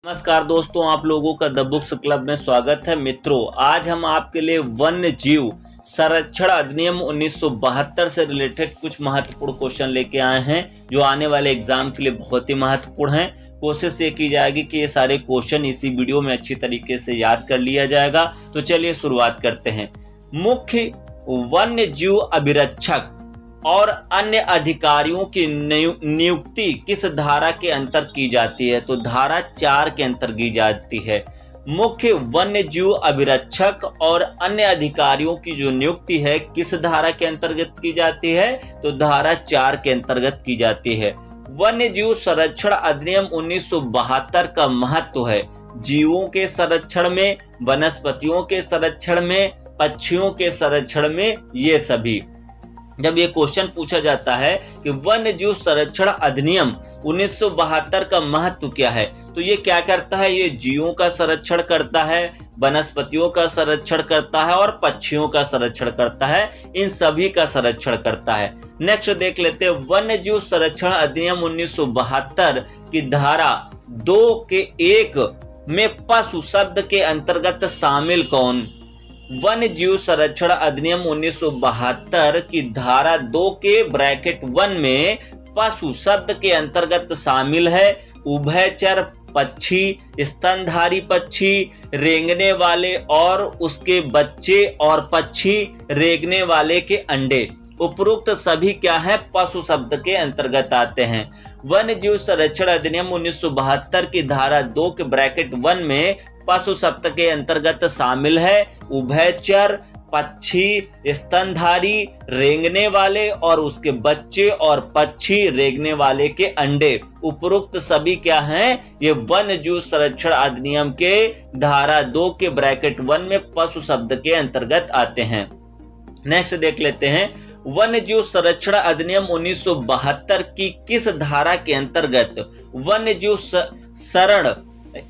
नमस्कार दोस्तों, आप लोगों का द बुक्स क्लब में स्वागत है। मित्रों, आज हम आपके लिए वन्य जीव संरक्षण अधिनियम 1972 से रिलेटेड कुछ महत्वपूर्ण क्वेश्चन लेके आए हैं जो आने वाले एग्जाम के लिए बहुत ही महत्वपूर्ण हैं। कोशिश ये की जाएगी कि ये सारे क्वेश्चन इसी वीडियो में अच्छी तरीके से याद कर लिया जाएगा। तो चलिए शुरुआत करते हैं। मुख्य वन्य जीव अभिरक्षक और अन्य अधिकारियों की नियुक्ति किस धारा के अंतर की जाती है? तो धारा 4 के अंतर की जाती है। मुख्य वन्य जीव अभिरक्षक और अन्य अधिकारियों की जो नियुक्ति है किस धारा के अंतर्गत की जाती है? तो धारा 4 के अंतर्गत की जाती है। वन्य जीव संरक्षण अधिनियम 1972 का महत्व है जीवों के संरक्षण में, वनस्पतियों के संरक्षण में, पक्षियों के संरक्षण में। ये सभी जब ये क्वेश्चन पूछा जाता है कि वन्य जीव संरक्षण अधिनियम 1972 का महत्व क्या है, तो ये क्या करता है? ये जीवों का संरक्षण करता है, वनस्पतियों का संरक्षण करता है और पक्षियों का संरक्षण करता है। इन सभी का संरक्षण करता है। नेक्स्ट देख लेते हैं। वन्य जीव संरक्षण अधिनियम 1972 की धारा 2 के 1 में पशु शब्द के अंतर्गत शामिल कौन? वन्य जीव संरक्षण अधिनियम 1972 की धारा 2 के ब्रैकेट 1 में पशु शब्द के अंतर्गत शामिल है उभयचर पक्षी, स्तनधारी पक्षी, रेंगने वाले और उसके बच्चे और पक्षी रेंगने वाले के अंडे। उपरोक्त सभी क्या है? पशु शब्द के अंतर्गत आते हैं। वन्य जीव संरक्षण अधिनियम 1972 की धारा 2 के ब्रैकेट 1 में पशु शब्द के अंतर्गत शामिल है उभयचर पक्षी, स्तनधारी, रेंगने वाले और उसके बच्चे और पक्षी रेंगने वाले के अंडे। उपरोक्त सभी क्या हैं? ये वन्य जीव संरक्षण अधिनियम के धारा 2 के ब्रैकेट 1 में पशु शब्द के अंतर्गत आते हैं। नेक्स्ट देख लेते हैं। वन्य जीव संरक्षण अधिनियम 1972 की किस धारा के अंतर्गत वन्य जीव शरण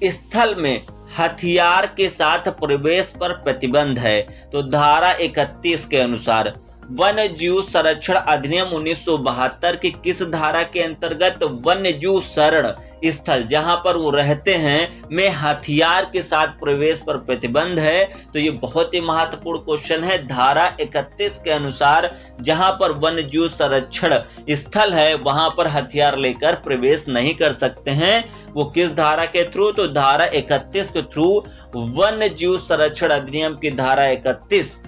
स्थल में हथियार के साथ प्रवेश पर प्रतिबंध है? तो धारा 31 के अनुसार वन्य जीव संरक्षण अधिनियम 1972 की किस धारा के अंतर्गत वन्य जीव शरण स्थल जहां पर वो रहते हैं में हथियार के साथ प्रवेश पर प्रतिबंध है? तो ये बहुत ही महत्वपूर्ण क्वेश्चन है। धारा 31 के अनुसार जहां पर वन्य जीव संरक्षण स्थल है वहां पर हथियार लेकर प्रवेश नहीं कर सकते हैं। वो किस धारा के थ्रू? तो धारा 31 के थ्रू वन्य जीव संरक्षण अधिनियम की धारा 31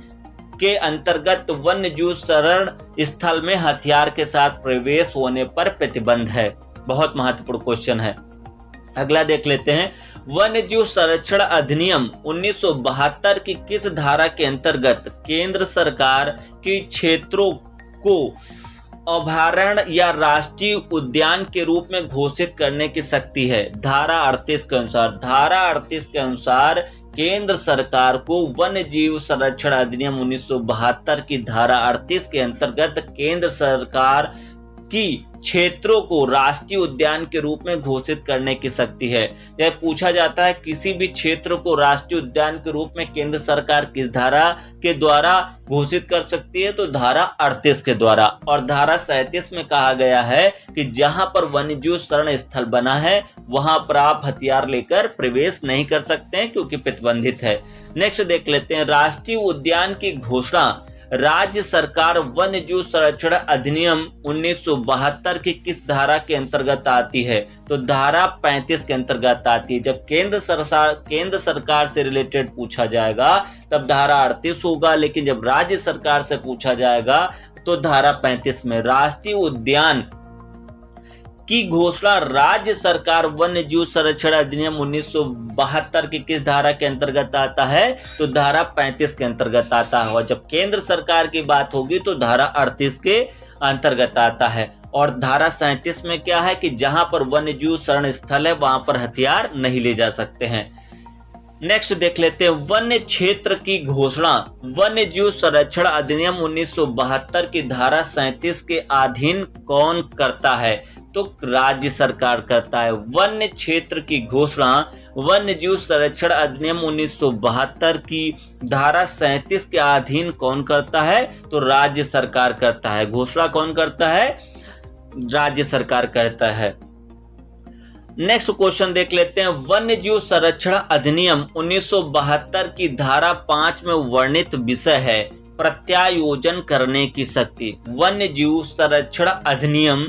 के अंतर्गत वन्य जीव शरण स्थल में हथियार के साथ प्रवेश होने पर प्रतिबंध है। बहुत महत्वपूर्ण क्वेश्चन है। अगला देख लेते हैं। वन्य जीव संरक्षण अधिनियम 1972 की किस धारा के अंतर्गत केंद्र सरकार की क्षेत्रों को अभयारण्य या राष्ट्रीय उद्यान के रूप में घोषित करने की शक्ति है? धारा 38 के अनुसार। धारा 38 के अनुसार केंद्र सरकार को वन्य जीव संरक्षण अधिनियम 1972 की धारा 38 के अंतर्गत केंद्र सरकार की क्षेत्रों को राष्ट्रीय उद्यान के रूप में घोषित करने की शक्ति है। जब पूछा जाता है किसी भी क्षेत्र को राष्ट्रीय उद्यान के रूप में केंद्र सरकार किस धारा के द्वारा घोषित कर सकती है? तो धारा 38 के द्वारा। और धारा 37 में कहा गया है कि जहां पर वन्यजीव शरण स्थल बना है वहां पर आप हथियार लेकर प्रवेश नहीं कर सकते हैं क्योंकि प्रतिबंधित है। नेक्स्ट देख लेते हैं। राष्ट्रीय उद्यान की घोषणा राज्य सरकार वन्य जीव संरक्षण अधिनियम 1972 की किस धारा के अंतर्गत आती है? तो धारा 35 के अंतर्गत आती है। जब केंद्र सरकार से रिलेटेड पूछा जाएगा तब धारा 38 होगा, लेकिन जब राज्य सरकार से पूछा जाएगा तो धारा 35 में। राष्ट्रीय उद्यान की घोषणा राज्य सरकार वन्य जीव संरक्षण अधिनियम 1972 की किस धारा के अंतर्गत आता है? तो धारा 35 के अंतर्गत आता है। और जब केंद्र सरकार की बात होगी तो धारा 38 के अंतर्गत आता है। और धारा 37 में क्या है कि जहां पर वन्य जीव शरण स्थल है वहां पर हथियार नहीं ले जा सकते हैं। नेक्स्ट देख लेते हैं। वन्य क्षेत्र की घोषणा वन्य जीव संरक्षण अधिनियम 1972 की धारा 37 के अधीन कौन करता है? तो राज्य सरकार करता है। वन्य क्षेत्र की घोषणा वन्य जीव संरक्षण अधिनियम 1972 की धारा 37 के अधीन कौन करता है? तो राज्य सरकार करता है। घोषणा कौन करता है? राज्य सरकार करता है। नेक्स्ट क्वेश्चन देख लेते हैं। वन्य जीव संरक्षण अधिनियम 1972 की धारा 5 में वर्णित विषय है प्रत्यायोजन करने की शक्ति। वन्य जीव संरक्षण अधिनियम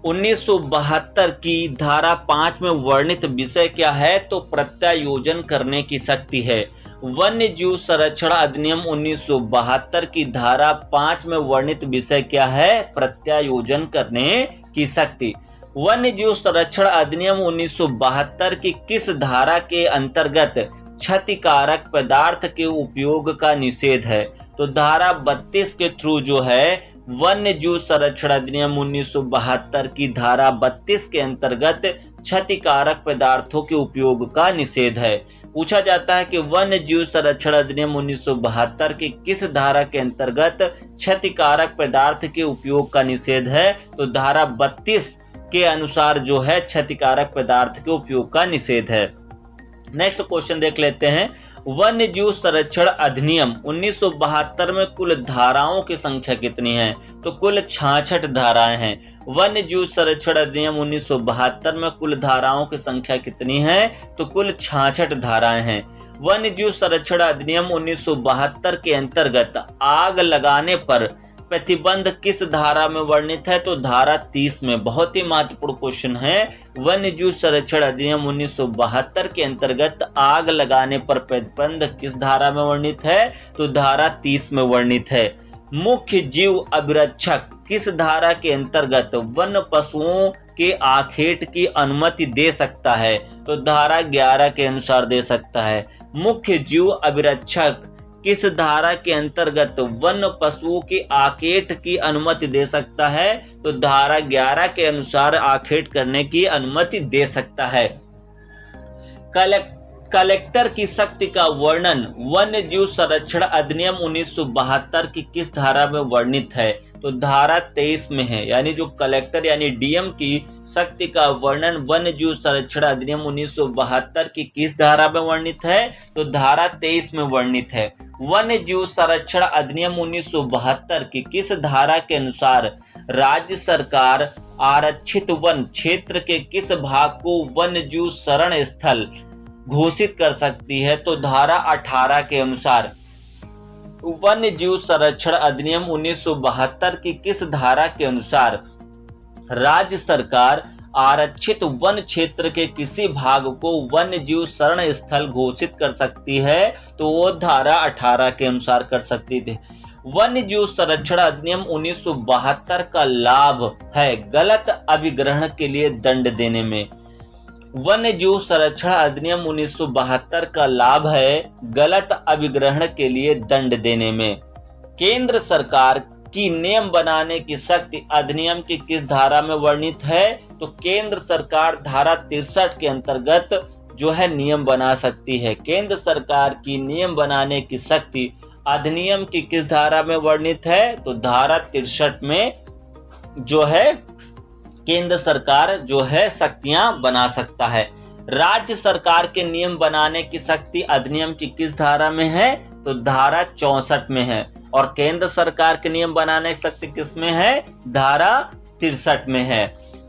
1972 की धारा 5 में वर्णित विषय क्या है? तो प्रत्यायोजन करने की शक्ति है। वन्य जीव संरक्षण अधिनियम 1972 की धारा 5 में वर्णित विषय क्या है? प्रत्यायोजन करने की शक्ति। वन्य जीव संरक्षण अधिनियम 1972 की किस धारा के अंतर्गत क्षतिकारक पदार्थ के उपयोग का निषेध है? तो धारा 32 के थ्रू जो है वन्य जीव संरक्षण अधिनियम 1972 की धारा 32 के अंतर्गत क्षतिकारक पदार्थों के उपयोग का निषेध है। पूछा जाता है कि वन्य जीव संरक्षण अधिनियम 1972 की किस धारा के अंतर्गत क्षतिकारक पदार्थ के उपयोग का निषेध है? तो धारा 32 के अनुसार जो है क्षतिकारक पदार्थ के उपयोग का निषेध है। नेक्स्ट क्वेश्चन देख लेते हैं। वन्य जीव संरक्षण अधिनियम 1972 में कुल धाराओं की संख्या कितनी है? तो कुल 66 धाराएं हैं। वन्य जीव संरक्षण अधिनियम 1972 में कुल धाराओं की संख्या कितनी है? तो कुल 66 धाराएं हैं। वन्य जीव संरक्षण अधिनियम 1972 के अंतर्गत आग लगाने पर प्रतिबंध किस धारा में वर्णित है? तो धारा 30 में। बहुत ही महत्वपूर्ण क्वेश्चन है। वन्य जीव संरक्षण अधिनियम 1972 के अंतर्गत आग लगाने पर प्रतिबंध किस धारा में वर्णित है? तो धारा 30 में वर्णित है। मुख्य जीव अभिरक्षक किस धारा के अंतर्गत वन्य पशुओं के आखेट की अनुमति दे सकता है? तो धारा 11 के अनुसार दे सकता है। मुख्य जीव अभिरक्षक किस धारा के अंतर्गत वन्य पशुओं की आखेट की अनुमति दे सकता है? तो धारा 11 के अनुसार आखेट करने की अनुमति दे सकता है। कलेक्टर की शक्ति का वर्णन वन्य जीव संरक्षण अधिनियम 1972 की किस धारा में वर्णित है? तो धारा 23 में है। यानी जो कलेक्टर यानी डीएम की शक्ति का वर्णन वन्य जीव संरक्षण अधिनियम 1972 की किस धारा में वर्णित है? तो धारा 23 में वर्णित है। वन्य जीव संरक्षण अधिनियम 1972 की किस धारा के अनुसार राज्य सरकार आरक्षित वन क्षेत्र के किस भाग को वन्य जीव शरण स्थल घोषित कर सकती है? तो धारा 18 के अनुसार। वन्य जीव संरक्षण अधिनियम 1972 की किस धारा के अनुसार राज्य सरकार आरक्षित वन क्षेत्र के किसी भाग को वन्य जीव शरण स्थल घोषित कर सकती है? तो वो धारा 18 के अनुसार कर सकती थी। वन्य जीव संरक्षण अधिनियम 1972 का लाभ है गलत अभिग्रहण के लिए दंड देने में। वन्य जीव संरक्षण अधिनियम 1972 का लाभ है गलत अभिग्रहण के लिए दंड देने में। केंद्र सरकार की नियम बनाने की शक्ति अधिनियम की किस धारा में वर्णित है? तो केंद्र सरकार धारा 63 के अंतर्गत जो है नियम बना सकती है। केंद्र सरकार की नियम बनाने की शक्ति अधिनियम की किस धारा में वर्णित है? तो धारा 63 में जो है केंद्र सरकार जो है शक्तियां बना सकता है। राज्य सरकार के नियम बनाने की शक्ति अधिनियम की किस धारा में है? तो धारा 64 में है। और केंद्र सरकार के नियम बनाने की शक्ति किस में है? धारा 63 में है।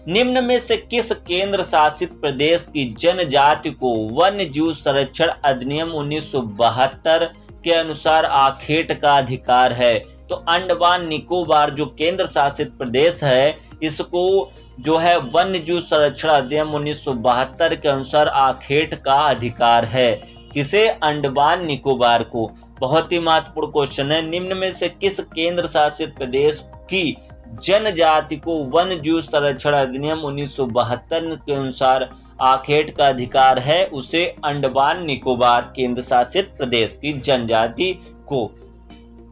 निम्न में से किस केंद्र शासित प्रदेश की जनजाति को वन्य जीव संरक्षण अधिनियम 1972 के अनुसार आखेट का अधिकार है? तो अंडमान निकोबार जो केंद्र शासित प्रदेश है इसको जो है वन्य जीव संरक्षण अधिनियम 1972 के अनुसार आखेट का अधिकार है। किसे? अंडमान निकोबार को। बहुत ही महत्वपूर्ण क्वेश्चन है। निम्न में से किस केंद्र शासित प्रदेश की जनजाति को वन्य जीव संरक्षण अधिनियम 1972 के अनुसार आखेट का अधिकार है? उसे अंडमान निकोबार केंद्र शासित प्रदेश की जनजाति को।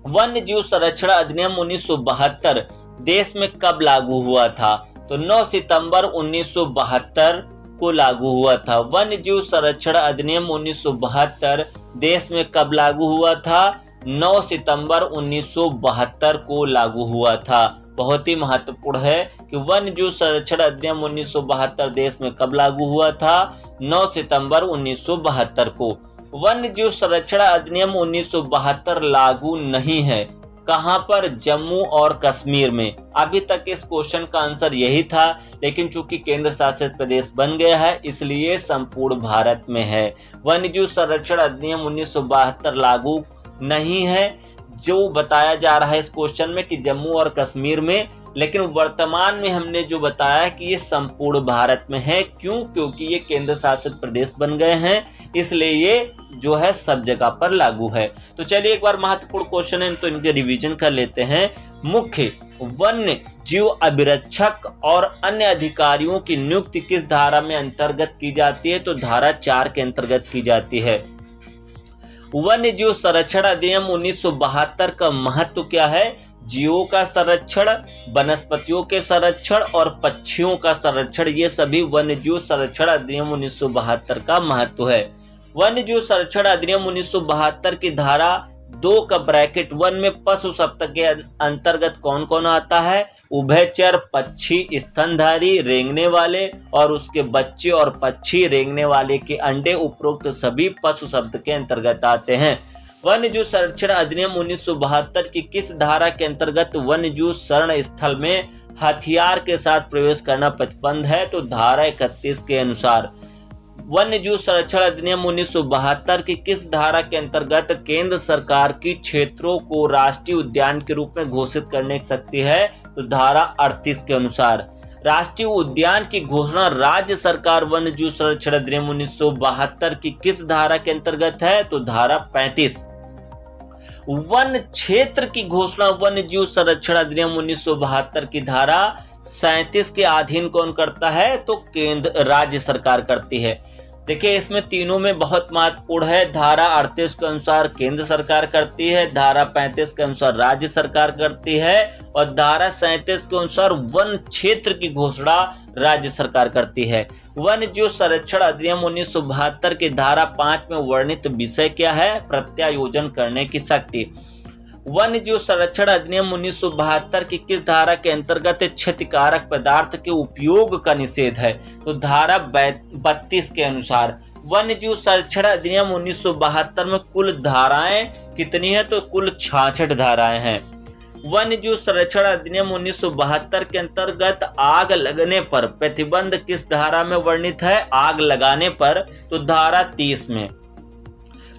वन्य जीव संरक्षण अधिनियम 1972 देश में कब लागू हुआ था? तो 9 सितंबर 1972 को लागू हुआ था। वन्य जीव संरक्षण अधिनियम 1972 देश में कब लागू हुआ था? 9 सितंबर 1972 को लागू हुआ था। बहुत ही महत्वपूर्ण है कि वन्य जीव संरक्षण अधिनियम 1972 देश में कब लागू हुआ था? 9 सितंबर 1972 को। वन्य जीव संरक्षण अधिनियम 1972 लागू नहीं है। कहां पर? जम्मू और कश्मीर में। अभी तक इस क्वेश्चन का आंसर यही था, लेकिन चूंकि केंद्र शासित प्रदेश बन गया है इसलिए संपूर्ण भारत में है। वन्यजीव संरक्षण अधिनियम 1972 लागू नहीं है, जो बताया जा रहा है इस क्वेश्चन में कि जम्मू और कश्मीर में, लेकिन वर्तमान में हमने जो बताया कि ये संपूर्ण भारत में है। क्यों? क्योंकि ये केंद्र शासित प्रदेश बन गए हैं, इसलिए ये जो है सब जगह पर लागू है। तो चलिए एक बार महत्वपूर्ण क्वेश्चन है तो इनके रिवीजन कर लेते हैं। मुख्य वन्य जीव अभिरक्षक और अन्य अधिकारियों की नियुक्ति किस धारा में अंतर्गत की जाती है? तो धारा 4 के अंतर्गत की जाती है। वन्य जीव संरक्षण अधिनियम 1972 का महत्व क्या है? जीवों का संरक्षण, वनस्पतियों के संरक्षण और पक्षियों का संरक्षण, ये सभी वन्य जीव संरक्षण अधिनियम 1972 का महत्व है। वन्य जीव संरक्षण अधिनियम 1972 की धारा 2 का ब्रैकेट 1 में पशु शब्द के अंतर्गत कौन कौन आता है? उभयचर, पक्षी, स्तनधारी, रेंगने वाले और उसके बच्चे और पक्षी रेंगने वाले के अंडे, उपरोक्त सभी पशु शब्द के अंतर्गत आते हैं। वन्यजीव संरक्षण अधिनियम 1972 की किस धारा के अंतर्गत वन्यजीव शरण स्थल में हथियार के साथ प्रवेश करना प्रतिबंध है? तो धारा 31 के अनुसार। वन्यजीव संरक्षण अधिनियम 1972 की किस धारा के अंतर्गत केंद्र सरकार की क्षेत्रों को राष्ट्रीय उद्यान के रूप में घोषित करने की शक्ति है? तो धारा 38 के अनुसार। राष्ट्रीय उद्यान की घोषणा राज्य सरकार वन्यजीव संरक्षण अधिनियम 1972 की किस धारा के अंतर्गत है? तो धारा 35। वन क्षेत्र की घोषणा वन्यजीव संरक्षण अधिनियम 1972 की धारा 37 के अधीन कौन करता है? तो केंद्र राज्य सरकार करती है। देखिए इसमें तीनों में बहुत महत्वपूर्ण है। धारा 38 के अनुसार केंद्र सरकार करती है, धारा 35 के अनुसार राज्य सरकार करती है और धारा 37 के अनुसार वन क्षेत्र की घोषणा राज्य सरकार करती है। वन्यजीव संरक्षण अधिनियम 1972 की धारा 5 में वर्णित विषय क्या है? प्रत्यायोजन करने की शक्ति। वन्यजीव संरक्षण अधिनियम 1972 की किस धारा के अंतर्गत क्षतिकारक पदार्थ के उपयोग का निषेध है? तो धारा 32 के अनुसार। वन्यजीव संरक्षण अधिनियम 1972 में कुल धाराएं कितनी है? तो कुल 66 धाराएं हैं। वन्यजीव संरक्षण अधिनियम 1972 के अंतर्गत आग लगने पर प्रतिबंध किस धारा में वर्णित है? आग लगाने पर, तो धारा 30 में।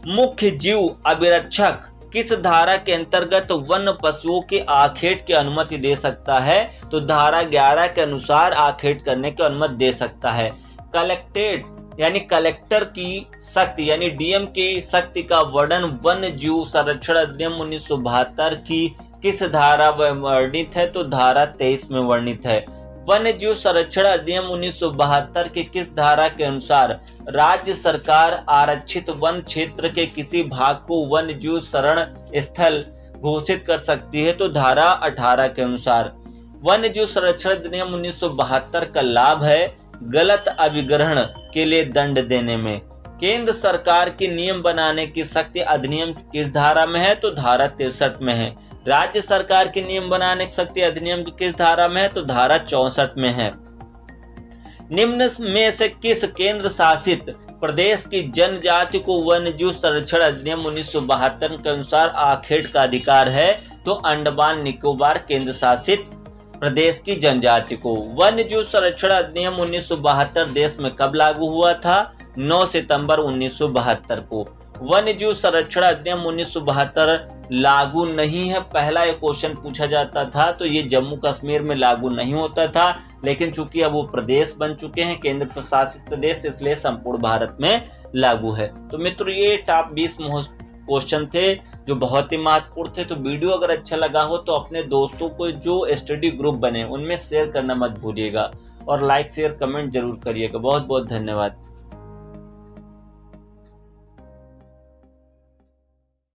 मुख्य जीव अभिरक्षक किस धारा के अंतर्गत वन्य पशुओं के आखेट की अनुमति दे सकता है? तो धारा 11 के अनुसार आखेट करने की अनुमति दे सकता है। कलेक्टेड यानी कलेक्टर की शक्ति यानी डीएम की शक्ति का वर्णन वन्य जीव संरक्षण अधिनियम 1972 की किस धारा में वर्णित है? तो धारा 23 में वर्णित है। वन्य जीव संरक्षण अधिनियम 1972 की किस धारा के अनुसार राज्य सरकार आरक्षित वन क्षेत्र के किसी भाग को वन्य जीव शरण स्थल घोषित कर सकती है? तो धारा 18 के अनुसार। वन्य जीव संरक्षण अधिनियम 1972 का लाभ है गलत अभिग्रहण के लिए दंड देने में। केंद्र सरकार की नियम बनाने की शक्ति अधिनियम किस धारा में है? तो धारा 63 में है। राज्य सरकार की नियम बनाने की शक्ति अधिनियम की किस धारा में है? तो धारा 64 में है। निम्न में से किस केंद्र शासित प्रदेश की जनजाति को वन्यजीव संरक्षण अधिनियम 1972 के अनुसार आखेट का अधिकार है? तो अंडमान निकोबार केंद्र शासित प्रदेश की जनजाति को। वन्यजीव संरक्षण अधिनियम 1972 देश में कब लागू हुआ था? 9 सितंबर 1972 को। वन्यजीव संरक्षण अधिनियम 1972 लागू नहीं है, पहला ये क्वेश्चन पूछा जाता था तो ये जम्मू कश्मीर में लागू नहीं होता था, लेकिन चूंकि अब वो प्रदेश बन चुके हैं केंद्र प्रशासित प्रदेश, इसलिए संपूर्ण भारत में लागू है। तो मित्रों ये टॉप 20 क्वेश्चन थे जो बहुत ही महत्वपूर्ण थे। तो वीडियो अगर अच्छा लगा हो तो अपने दोस्तों को जो स्टडी ग्रुप बने उनमें शेयर करना मत भूलिएगा और लाइक शेयर कमेंट जरूर करिएगा। बहुत बहुत धन्यवाद।